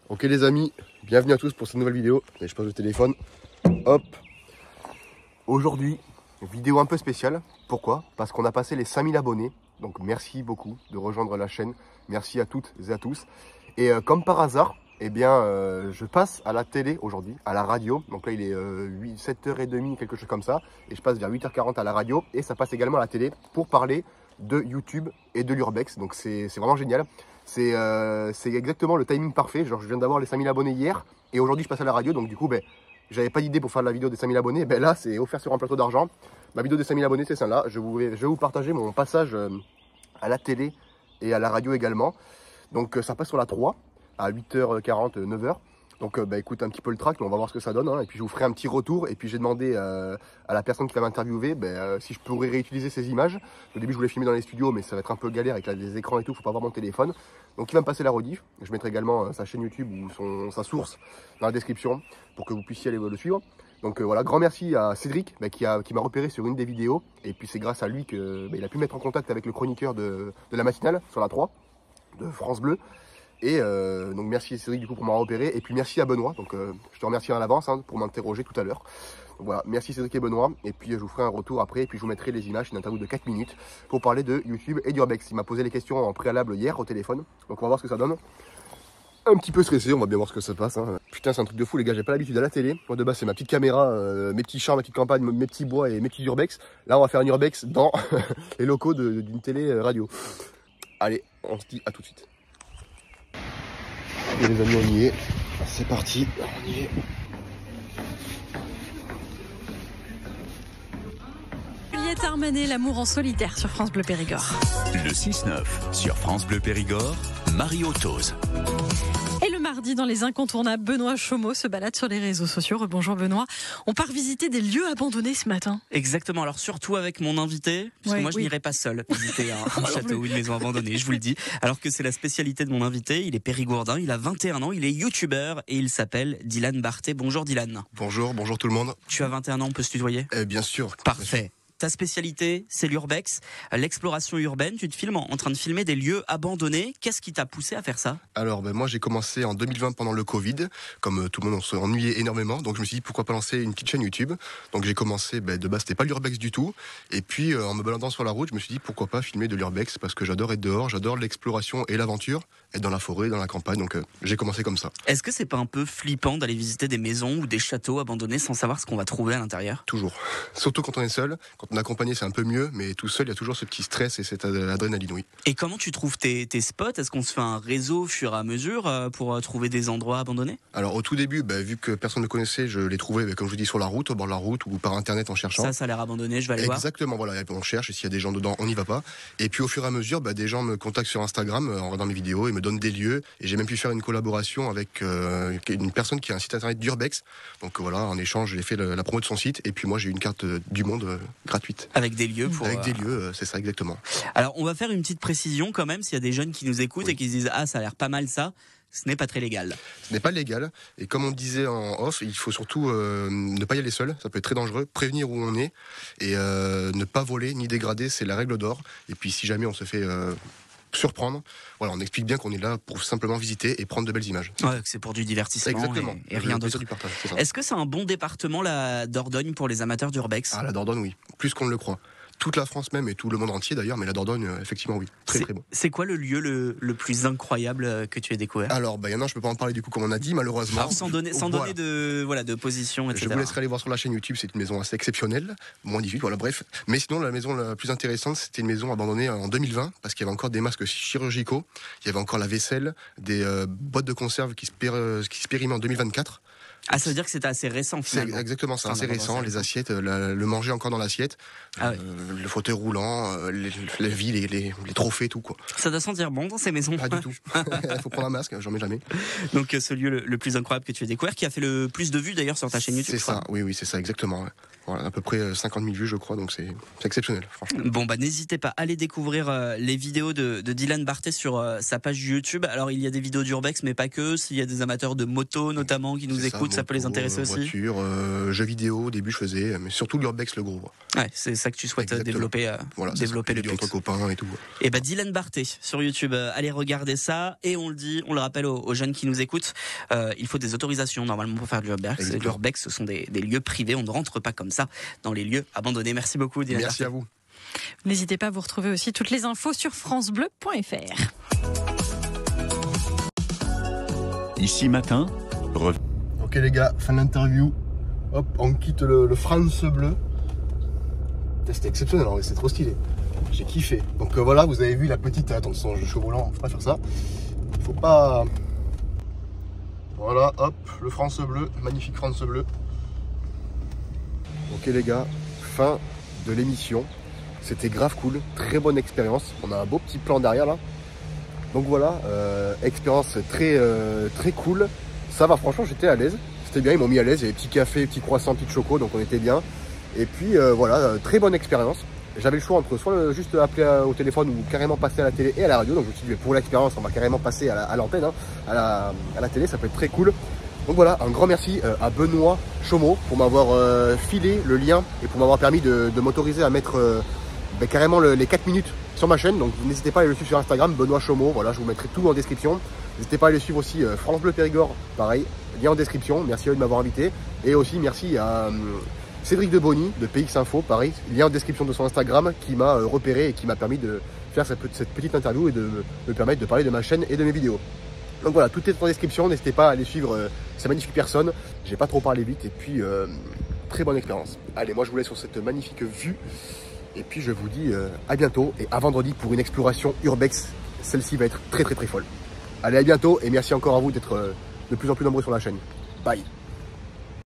Ok les amis, bienvenue à tous pour cette nouvelle vidéo. Et je pose le téléphone. Hop. Aujourd'hui, vidéo un peu spéciale. Pourquoi? Parce qu'on a passé les 5000 abonnés. Donc merci beaucoup de rejoindre la chaîne. Merci à toutes et à tous. Et comme par hasard, eh bien, je passe à la télé aujourd'hui, à la radio. Donc là il est 7h30, quelque chose comme ça. Et je passe vers 8h40 à la radio. Et ça passe également à la télé pour parler de YouTube et de l'Urbex. Donc c'est vraiment génial. C'est exactement le timing parfait. Genre je viens d'avoir les 5000 abonnés hier. Et aujourd'hui je passe à la radio. Donc du coup, j'avais pas d'idée pour faire la vidéo des 5000 abonnés. Là c'est offert sur un plateau d'argent. Ma vidéo des 5000 abonnés c'est celle-là. Je vais vous partager mon passage à la télé et à la radio également. Donc ça passe sur la 3 à 8h40, 9h. Donc écoute un petit peu le track, on va voir ce que ça donne. Et puis je vous ferai un petit retour. Et puis j'ai demandé à la personne qui l'avait interviewé si je pourrais réutiliser ces images. Au début je voulais filmer dans les studios, mais ça va être un peu galère avec les écrans et tout, faut pas avoir mon téléphone. Donc il va me passer la rediff. Je mettrai également sa chaîne YouTube ou sa source dans la description pour que vous puissiez aller le suivre. Donc voilà, grand merci à Cédric qui m'a repéré sur une des vidéos. Et puis c'est grâce à lui qu'il a pu mettre en contact avec le chroniqueur de la matinale sur la 3 de France Bleu. Et donc merci Cédric du coup pour m'avoir repéré. Et puis merci à Benoît, donc je te remercie en avance pour m'interroger tout à l'heure. Donc voilà, merci Cédric et Benoît. Et puis je vous ferai un retour après. Et puis je vous mettrai les images, une interview de 4 minutes pour parler de YouTube et d'Urbex. Il m'a posé les questions en préalable hier au téléphone. Donc on va voir ce que ça donne. Un petit peu stressé, on va bien voir ce que ça passe. Putain, c'est un truc de fou les gars, j'ai pas l'habitude à la télé. Moi de base c'est ma petite caméra, mes petits champs, ma petite campagne, mes petits bois et mes petits Urbex. Là on va faire un Urbex dans les locaux d'une télé radio. Allez, on se dit à tout de suite. Et les amis, on y est. C'est parti, on y est. Juliette Armanet, l'amour en solitaire sur France Bleu Périgord. Le 6-9 sur France Bleu Périgord, Mario Tose. Et le mardi, dans les incontournables, Benoît Chomeau se balade sur les réseaux sociaux. Rebonjour Benoît. On part visiter des lieux abandonnés ce matin. Exactement, alors surtout avec mon invité, parce que moi je n'irai pas seul visiter un château ou une maison abandonnée, je vous le dis. Alors que c'est la spécialité de mon invité, il est périgourdin, il a 21 ans, il est youtubeur et il s'appelle Dylan Barthé. Bonjour Dylan. Bonjour tout le monde. Tu as 21 ans, on peut se tutoyer? Bien sûr. Parfait. Ta spécialité, c'est l'urbex, l'exploration urbaine. Tu te filmes en train de filmer des lieux abandonnés. Qu'est-ce qui t'a poussé à faire ça? Alors, moi, j'ai commencé en 2020 pendant le Covid. Comme tout le monde, on se ennuyait énormément. Donc, je me suis dit, pourquoi pas lancer une petite chaîne YouTube. Donc, j'ai commencé, de base, c'était pas l'urbex du tout. Et puis, en me baladant sur la route, je me suis dit, pourquoi pas filmer de l'urbex, parce que j'adore être dehors, j'adore l'exploration et l'aventure, être dans la forêt, dans la campagne. Donc, j'ai commencé comme ça. Est-ce que c'est pas un peu flippant d'aller visiter des maisons ou des châteaux abandonnés sans savoir ce qu'on va trouver à l'intérieur? Toujours. Surtout quand on est seul. Quand on est accompagné, c'est un peu mieux, mais tout seul, il y a toujours ce petit stress et cette adrénaline, oui. Et comment tu trouves tes spots? Est-ce qu'on se fait un réseau au fur et à mesure pour trouver des endroits abandonnés? Alors au tout début, vu que personne ne connaissait, je les trouvais, comme je vous dis, sur la route, au bord de la route ou par internet en cherchant. Ça a l'air abandonné, je vais aller voir. Exactement, voilà, on cherche et s'il y a des gens dedans, on n'y va pas. Et puis au fur et à mesure, des gens me contactent sur Instagram en regardant mes vidéos et me donnent des lieux. Et j'ai même pu faire une collaboration avec une personne qui a un site internet d'Urbex. Donc voilà, en échange, j'ai fait la promo de son site et puis moi j'ai eu une carte du monde gratuite. Avec des lieux pour... Avec des lieux, c'est ça exactement. Alors on va faire une petite précision quand même, s'il y a des jeunes qui nous écoutent et qui se disent « Ah, ça a l'air pas mal ça », ce n'est pas très légal. Ce n'est pas légal. Et comme on disait en off, il faut surtout ne pas y aller seul. Ça peut être très dangereux. Prévenir où on est et ne pas voler ni dégrader, c'est la règle d'or. Et puis si jamais on se fait surprendre, voilà, on explique bien qu'on est là pour simplement visiter et prendre de belles images. Ouais, c'est pour du divertissement. Exactement. Et rien d'autre. Est-ce que c'est un bon département, la Dordogne, pour les amateurs d'urbex? Ah, la Dordogne, oui. Plus qu'on ne le croit. Toute la France même et tout le monde entier d'ailleurs, mais la Dordogne, effectivement, oui. Très bon. C'est quoi le lieu le plus incroyable que tu as découvert? Alors, il y en a, je peux pas en parler du coup, comme on a dit, malheureusement. Alors, sans donner de position, etc. Je vous laisserai aller voir sur la chaîne YouTube, c'est une maison assez exceptionnelle, magnifique, voilà, bref. Mais sinon, la maison la plus intéressante, c'était une maison abandonnée en 2020, parce qu'il y avait encore des masques chirurgicaux, il y avait encore la vaisselle, des boîtes de conserve qui se périmaient en 2024. Ah, ça veut dire que c'était assez récent finalement. C'est exactement, c'est assez récent. Les assiettes, le manger encore dans l'assiette, le fauteuil roulant, la vie, les trophées, tout quoi. Ça doit sentir bon dans ces maisons. Pas du tout. Il faut prendre un masque, j'en mets jamais. Donc ce lieu le plus incroyable que tu as découvert, qui a fait le plus de vues d'ailleurs sur ta chaîne YouTube. C'est ça, oui, c'est ça, exactement. Ouais. Voilà, à peu près 50 000 vues, je crois, donc c'est exceptionnel, franchement. Bon, n'hésitez pas à aller découvrir les vidéos de Dylan Barthé sur sa page YouTube. Alors, il y a des vidéos d'urbex, mais pas que. S'il y a des amateurs de moto, notamment, qui nous écoutent, ça peut les intéresser aussi. Voiture, jeux vidéo, au début je faisais, mais surtout l'urbex le gros. Ouais, c'est ça que tu souhaites développer, développer le entre copains et tout. Et bah Dylan Barthé sur YouTube, allez regarder ça. Et on le rappelle aux jeunes qui nous écoutent, il faut des autorisations normalement pour faire de l'urbex. L'urbex, ce sont des lieux privés, on ne rentre pas comme ça dans les lieux abandonnés. Merci beaucoup Dylan Merci Barthé. à vous. N'hésitez pas à vous retrouver aussi toutes les infos sur francebleu.fr. Ici Matin. Ok les gars, fin de l'interview. Hop, on quitte le France Bleu. C'était exceptionnel, c'est trop stylé. J'ai kiffé. Donc voilà, vous avez vu la petite. Attention, je suis au volant, faut pas faire ça. Faut pas. Voilà, hop, le France Bleu, magnifique France Bleu. Ok les gars, fin de l'émission. C'était grave cool, très bonne expérience. On a un beau petit plan derrière là. Donc voilà, expérience très cool. Ça va, franchement, j'étais à l'aise. C'était bien, ils m'ont mis à l'aise. Il y avait petits cafés, petits croissants, petits choco, donc on était bien. Et puis voilà, très bonne expérience. J'avais le choix entre soit juste appeler au téléphone ou carrément passer à la télé et à la radio. Donc je me suis dit, pour l'expérience, on va carrément passer à l'antenne, hein, à la télé, ça peut être très cool. Donc voilà, un grand merci à Benoît Chomeau pour m'avoir filé le lien et pour m'avoir permis de m'autoriser à mettre carrément les 4 minutes sur ma chaîne. Donc n'hésitez pas à aller le suivre sur Instagram, Benoît Chomeau. Voilà, je vous mettrai tout en description. N'hésitez pas à aller suivre aussi France Bleu Périgord, pareil, lien en description. Merci à eux de m'avoir invité. Et aussi merci à Cédric de Bonny de PX Info, pareil, lien en description de son Instagram, qui m'a repéré et qui m'a permis de faire cette petite interview et de me permettre de parler de ma chaîne et de mes vidéos. Donc voilà, tout est en description, n'hésitez pas à aller suivre ces magnifiques personnes. J'ai pas trop parlé vite et puis très bonne expérience. Allez, moi je vous laisse sur cette magnifique vue et puis je vous dis à bientôt et à vendredi pour une exploration urbex. Celle-ci va être très folle. Allez, à bientôt et merci encore à vous d'être de plus en plus nombreux sur la chaîne. Bye.